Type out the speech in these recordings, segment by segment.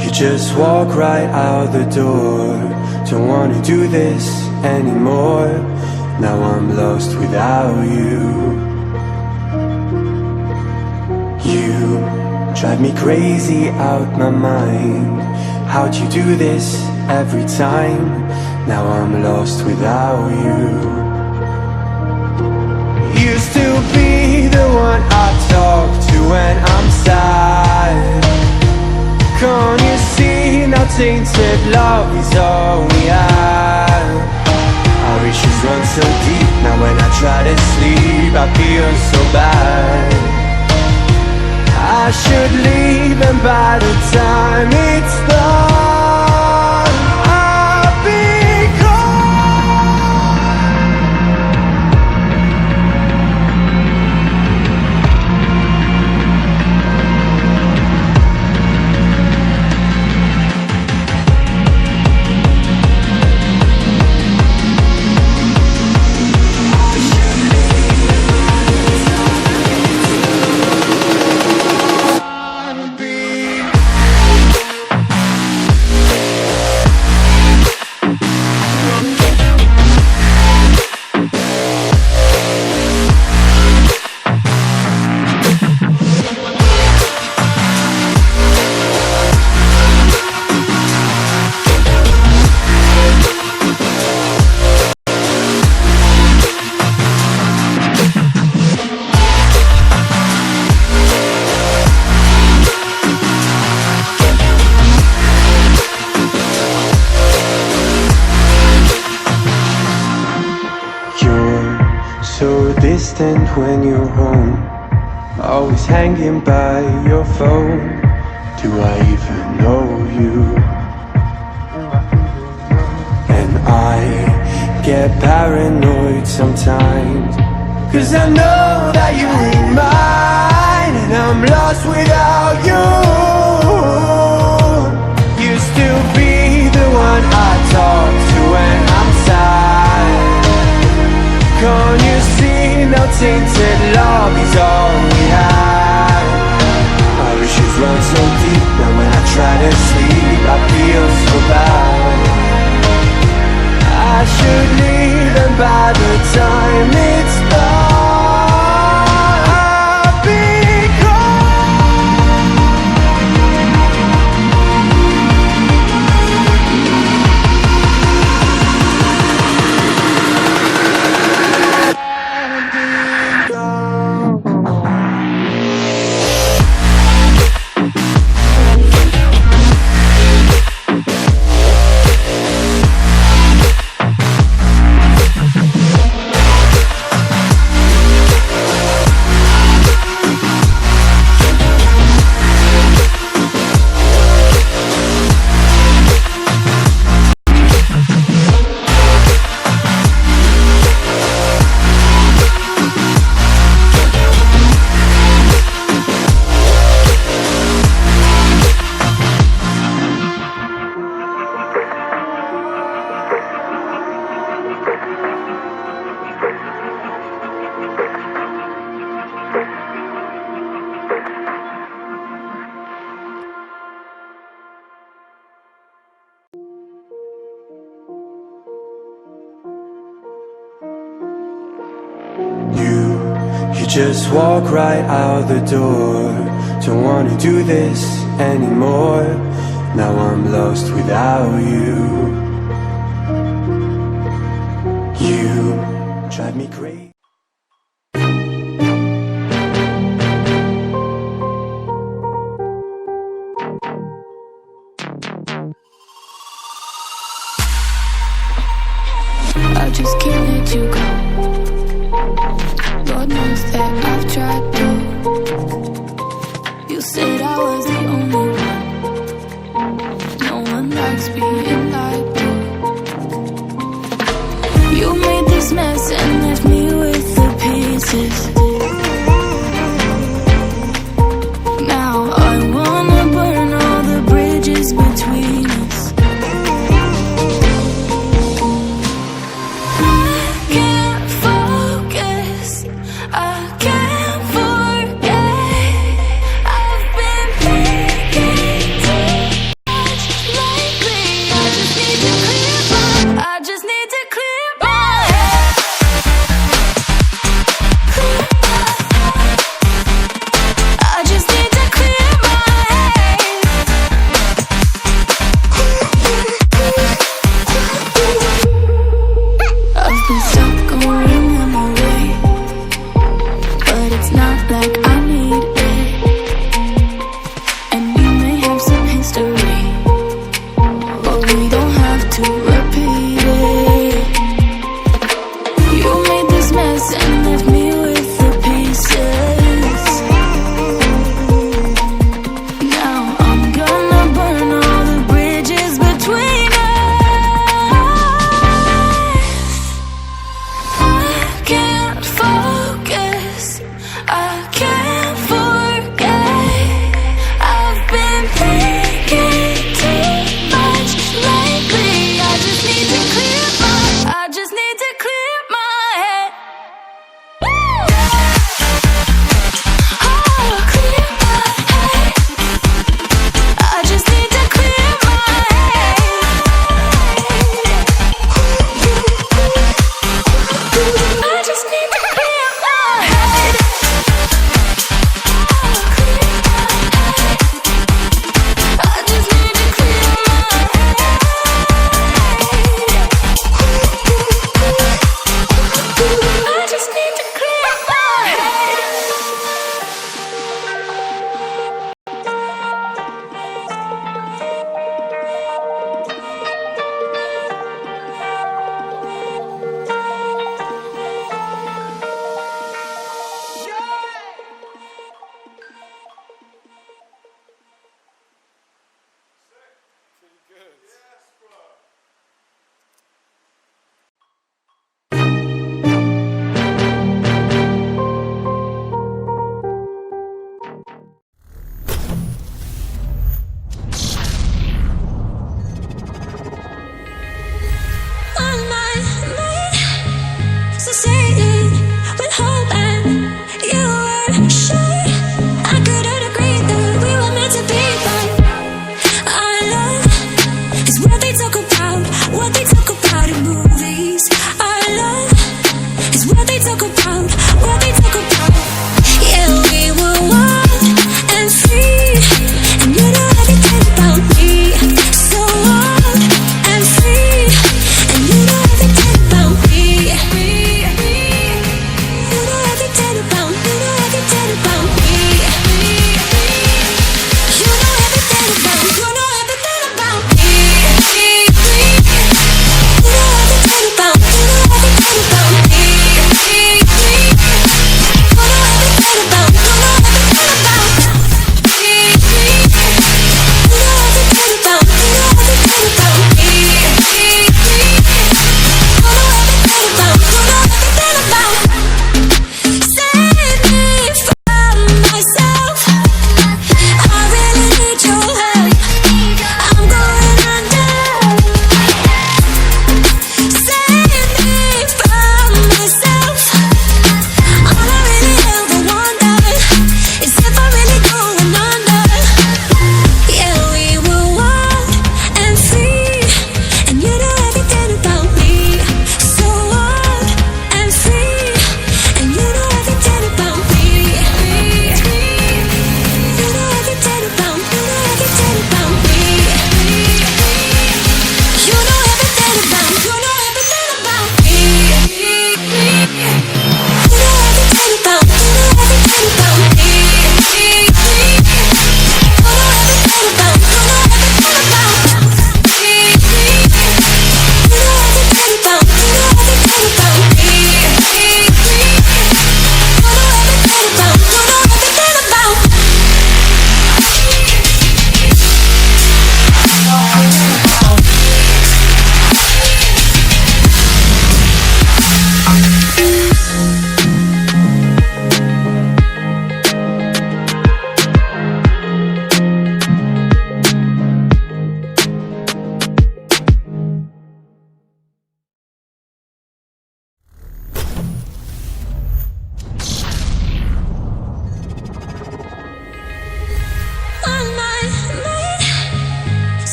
You just walk right out the door. Don't wanna do this anymore. Now I'm lost without you. You drive me crazy out my mind. How'd you do this every time? Now I'm lost without you. Used to be the one I talk to when I'm sad. Can't you see now tainted love is all we have? Our issues run so deep. Now when I try to sleep I feel so bad. I should leave, and by the time it's done I'll be gone. Distant when you're home, always hanging by your phone. Do I even know you? And I get paranoid sometimes, 'cause I know that you ain't mine, and I'm lost without you. Used to be the one I talk to when I'm sad. Can't you see now tainted love is all we have? Our issues run so deep. Now when I try to sleep I feel so bad. I should leave, and by the time it's done I'll be You just walk right out the door. Don't wanna do this anymore. Now I'm lost without you. You drive me crazy. I just can't let you go. Lord knows that I've tried to. You said I was the only one. No one likes being lied to. You made this mess and left me with the pieces. Now I wanna burn all the bridges between us.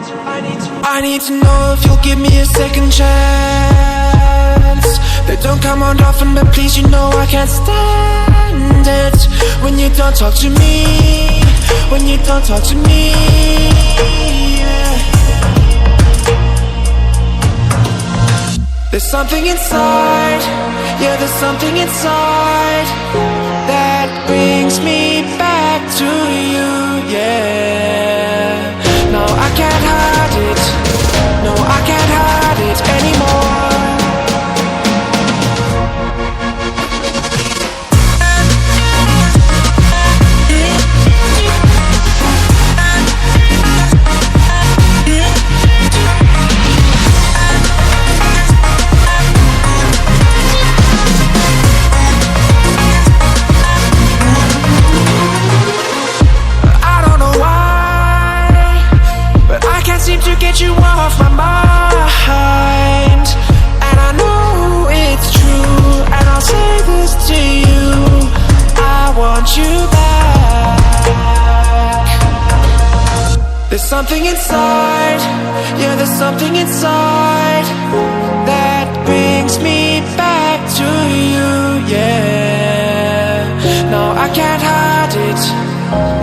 I need to know if you'll give me a second chance. They don't come around often, but please, you know I can't stand it when you don't talk to me, when you don't talk to me, yeah. There's something inside, yeah, there's something inside that brings me back to you, yeah. No, I can't hide it, no, I can't hide it anymore. Seem to get you off my mind, and I know it's true, and I'll say this to you, I want you back. There's something inside, yeah, there's something inside that brings me back to you, yeah. No, I can't hide it,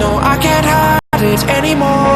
no, I can't hide it anymore.